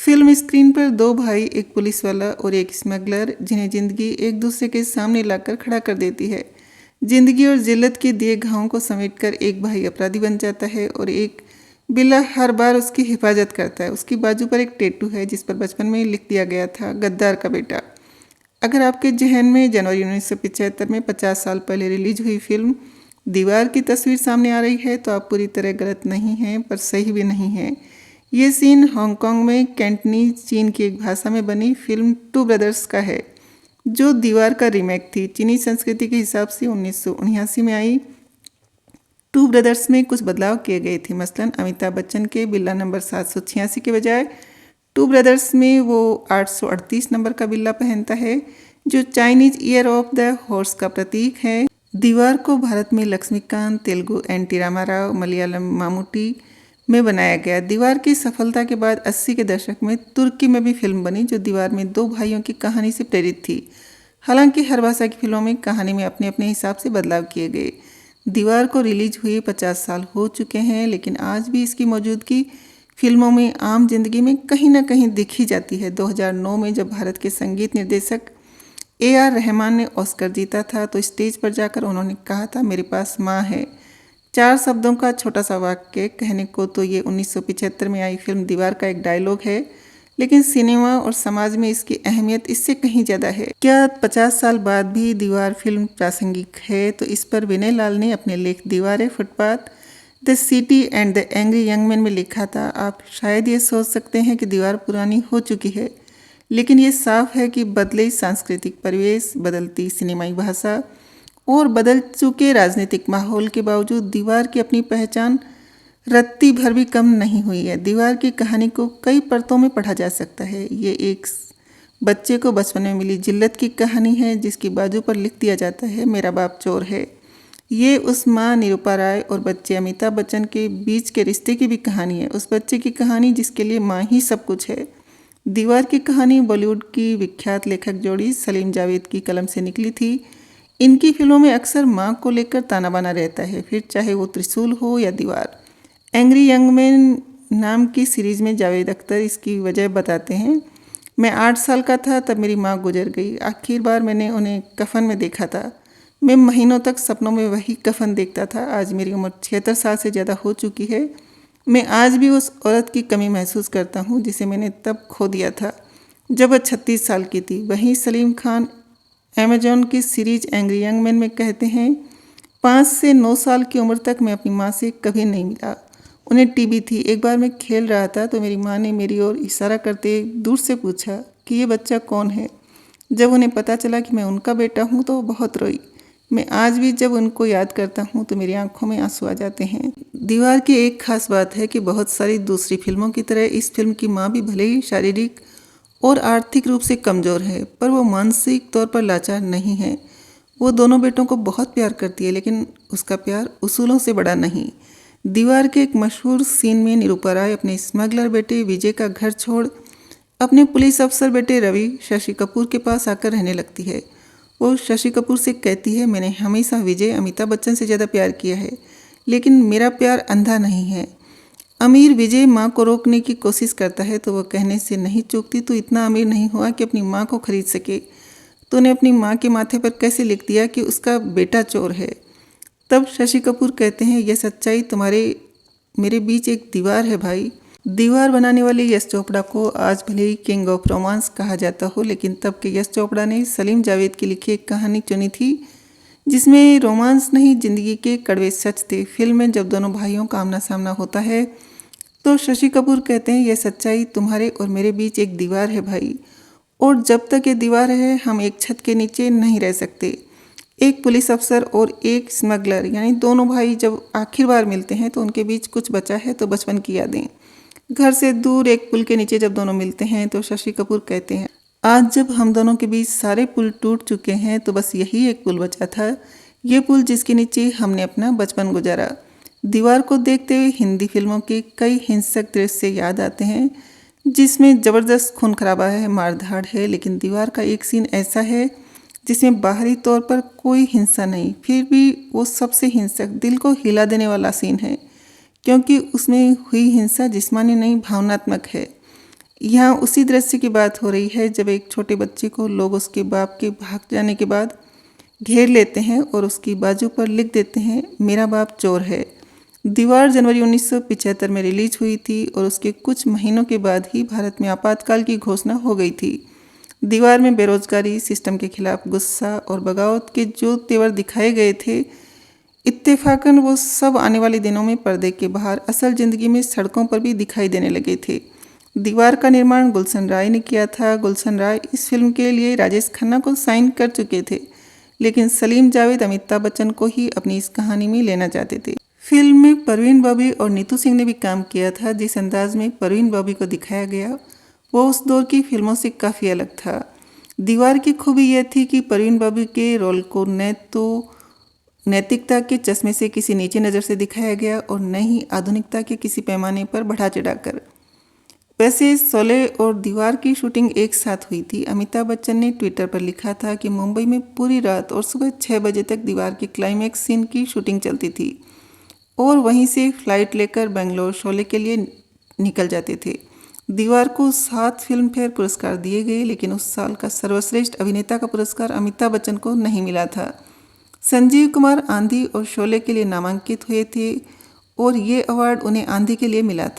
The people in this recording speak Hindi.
फिल्म स्क्रीन पर दो भाई, एक पुलिस वाला और एक स्मगलर, जिन्हें जिंदगी एक दूसरे के सामने लाकर खड़ा कर देती है। जिंदगी और जिल्लत के दिए घावों को समेटकर एक भाई अपराधी बन जाता है और एक बिल्ला हर बार उसकी हिफाजत करता है। उसकी बाजू पर एक टैटू है जिस पर बचपन में लिख दिया गया था, गद्दार का बेटा। अगर आपके जहन में जनवरी 1975 में 50 साल पहले रिलीज हुई फिल्म दीवार की तस्वीर सामने आ रही है तो आप पूरी तरह गलत नहीं हैं, पर सही भी नहीं हैं। ये सीन हांगकांग में कैंटनीज चीन की एक भाषा में बनी फिल्म टू ब्रदर्स का है, जो दीवार का रीमेक थी। चीनी संस्कृति के हिसाब से 1979 में आई टू ब्रदर्स में कुछ बदलाव किए गए थे। मसलन अमिताभ बच्चन के बिल्ला नंबर 786 के बजाय टू ब्रदर्स में वो 838 नंबर का बिल्ला पहनता है, जो Chinese year of the horse का प्रतीक है। दीवार को भारत में लक्ष्मीकांत, तेलुगु एन.टी. रामाराव, मलयालम मामूटी में बनाया गया। दीवार की सफलता के बाद 80 के दशक में तुर्की में भी फिल्म बनी, जो दीवार में दो भाइयों की कहानी से प्रेरित थी। हालांकि हर भाषा की फिल्मों में कहानी में अपने अपने हिसाब से बदलाव किए गए। दीवार को रिलीज हुए 50 साल हो चुके हैं, लेकिन आज भी इसकी मौजूदगी फिल्मों में, आम जिंदगी में कहीं ना कहीं दिखी जाती है। 2009 में जब भारत के संगीत निर्देशक ए.आर. रहमान ने ऑस्कर जीता था तो स्टेज पर जाकर उन्होंने कहा था, मेरे पास माँ है। 4 शब्दों का छोटा सा वाक्य कहने को तो ये 1975 में आई फिल्म दीवार का एक डायलॉग है, लेकिन सिनेमा और समाज में इसकी अहमियत इससे कहीं ज़्यादा है। क्या 50 साल बाद भी दीवार फिल्म प्रासंगिक है? तो इस पर विनय लाल ने अपने लेख दीवारें, footpath, the city and the angry young man में लिखा था, आप शायद ये सोच सकते हैं कि दीवार पुरानी हो चुकी है, लेकिन ये साफ है कि बदले सांस्कृतिक परिवेश, बदलती सिनेमाई भाषा और बदल चुके राजनीतिक माहौल के बावजूद दीवार की अपनी पहचान रत्ती भर भी कम नहीं हुई है। दीवार की कहानी को कई परतों में पढ़ा जा सकता है। ये एक बच्चे को बचपन में मिली जिल्लत की कहानी है, जिसकी बाजू पर लिख दिया जाता है, मेरा बाप चोर है। ये उस माँ निरूपा राय और बच्चे अमिताभ बच्चन के बीच के रिश्ते की भी कहानी है, उस बच्चे की कहानी जिसके लिए माँ ही सब कुछ है। दीवार की कहानी बॉलीवुड की विख्यात लेखक जोड़ी सलीम जावेद की कलम से निकली थी। इनकी फिल्मों में अक्सर माँ को लेकर ताना बाना रहता है, फिर चाहे वो त्रिशूल हो या दीवार। एंग्री यंग मैन नाम की सीरीज में जावेद अख्तर इसकी वजह बताते हैं, मैं 8 साल का था तब मेरी माँ गुजर गई। आखिर बार मैंने उन्हें कफन में देखा था। मैं महीनों तक सपनों में वही कफन देखता था। आज मेरी उम्र 76 साल से ज़्यादा हो चुकी है। मैं आज भी उस औरत की कमी महसूस करता हूँ जिसे मैंने तब खो दिया था जब वह 36 साल की थी। वहीं सलीम खान अमेजॉन की सीरीज एंग्री यंग मैन में कहते हैं, 5 से 9 साल की उम्र तक मैं अपनी माँ से कभी नहीं मिला। उन्हें टीबी थी। एक बार मैं खेल रहा था तो मेरी माँ ने मेरी ओर इशारा करते दूर से पूछा कि ये बच्चा कौन है। जब उन्हें पता चला कि मैं उनका बेटा हूँ तो वो बहुत रोई। मैं आज भी जब उनको याद करता हूँ तो मेरी आंखों में आंसू आ जाते हैं। दीवार की एक खास बात है कि बहुत सारी दूसरी फिल्मों की तरह इस फिल्म की माँ भी भले ही शारीरिक और आर्थिक रूप से कमज़ोर है, पर वो मानसिक तौर पर लाचार नहीं है। वो दोनों बेटों को बहुत प्यार करती है, लेकिन उसका प्यार उसूलों से बड़ा नहीं। दीवार के एक मशहूर सीन में निरूपा राय अपने स्मगलर बेटे विजय का घर छोड़ अपने पुलिस अफसर बेटे रवि शशि कपूर के पास आकर रहने लगती है। वो शशि कपूर से कहती है, मैंने हमेशा विजय अमिताभ बच्चन से ज़्यादा प्यार किया है, लेकिन मेरा प्यार अंधा नहीं है। अमीर विजय माँ को रोकने की कोशिश करता है तो वह कहने से नहीं चूकती, तो इतना अमीर नहीं हुआ कि अपनी माँ को खरीद सके। तूने अपनी माँ के माथे पर कैसे लिख दिया कि उसका बेटा चोर है। तब शशि कपूर कहते हैं, यह सच्चाई तुम्हारे मेरे बीच एक दीवार है भाई। दीवार बनाने वाले यश चोपड़ा को आज भले ही किंग ऑफ रोमांस कहा जाता हो, लेकिन तब के यश चोपड़ा ने सलीम जावेद की लिखी एक कहानी चुनी थी जिसमें रोमांस नहीं, जिंदगी के कड़वे सच थे। फिल्म में जब दोनों भाइयों का आमना सामना होता है तो शशि कपूर कहते हैं, यह सच्चाई तुम्हारे और मेरे बीच एक दीवार है भाई, और जब तक ये दीवार है हम एक छत के नीचे नहीं रह सकते। एक पुलिस अफसर और एक स्मगलर यानी दोनों भाई जब आखिर बार मिलते हैं तो उनके बीच कुछ बचा है तो बचपन की यादें। घर से दूर एक पुल के नीचे जब दोनों मिलते हैं तो शशि कपूर कहते हैं, आज जब हम दोनों के बीच सारे पुल टूट चुके हैं तो बस यही एक पुल बचा था, ये पुल जिसके नीचे हमने अपना बचपन गुजारा। दीवार को देखते हुए हिंदी फिल्मों के कई हिंसक दृश्य याद आते हैं जिसमें ज़बरदस्त खून खराबा है, मारधाड़ है, लेकिन दीवार का एक सीन ऐसा है जिसमें बाहरी तौर पर कोई हिंसा नहीं, फिर भी वो सबसे हिंसक, दिल को हिला देने वाला सीन है, क्योंकि उसमें हुई हिंसा जिस्मानी नहीं भावनात्मक है। यहाँ उसी दृश्य की बात हो रही है जब एक छोटे बच्चे को लोग उसके बाप के भाग जाने के बाद घेर लेते हैं और उसकी बाजू पर लिख देते हैं, मेरा बाप चोर है। दीवार जनवरी 1975 में रिलीज हुई थी और उसके कुछ महीनों के बाद ही भारत में आपातकाल की घोषणा हो गई थी। दीवार में बेरोजगारी, सिस्टम के खिलाफ गुस्सा और बगावत के जो तेवर दिखाए गए थे, इत्तेफाकन वो सब आने वाले दिनों में पर्दे के बाहर असल जिंदगी में सड़कों पर भी दिखाई देने लगे थे। दीवार का निर्माण गुलशन राय ने किया था। गुलशन राय इस फिल्म के लिए राजेश खन्ना को साइन कर चुके थे, लेकिन सलीम जावेद अमिताभ बच्चन को ही अपनी इस कहानी में लेना चाहते थे। फिल्म में परवीन बॉबी और नीतू सिंह ने भी काम किया था। जिस अंदाज में परवीन बॉबी को दिखाया गया वो उस दौर की फिल्मों से काफ़ी अलग था। दीवार की खूबी यह थी कि परवीन बॉबी के रोल को न तो नैतिकता के चश्मे से किसी नीचे नज़र से दिखाया गया और न ही आधुनिकता के किसी पैमाने पर बढ़ा चढ़ाकर। वैसे शोले और दीवार की शूटिंग एक साथ हुई थी। अमिताभ बच्चन ने ट्विटर पर लिखा था कि मुंबई में पूरी रात और सुबह 6 बजे तक दीवार के क्लाइमैक्स सीन की शूटिंग चलती थी और वहीं से फ्लाइट लेकर बेंगलोर शोले के लिए निकल जाते थे। दीवार को 7 फिल्म फेयर पुरस्कार दिए गए, लेकिन उस साल का सर्वश्रेष्ठ अभिनेता का पुरस्कार अमिताभ बच्चन को नहीं मिला था। संजीव कुमार आंधी और शोले के लिए नामांकित हुए थे और ये अवार्ड उन्हें आंधी के लिए मिला था।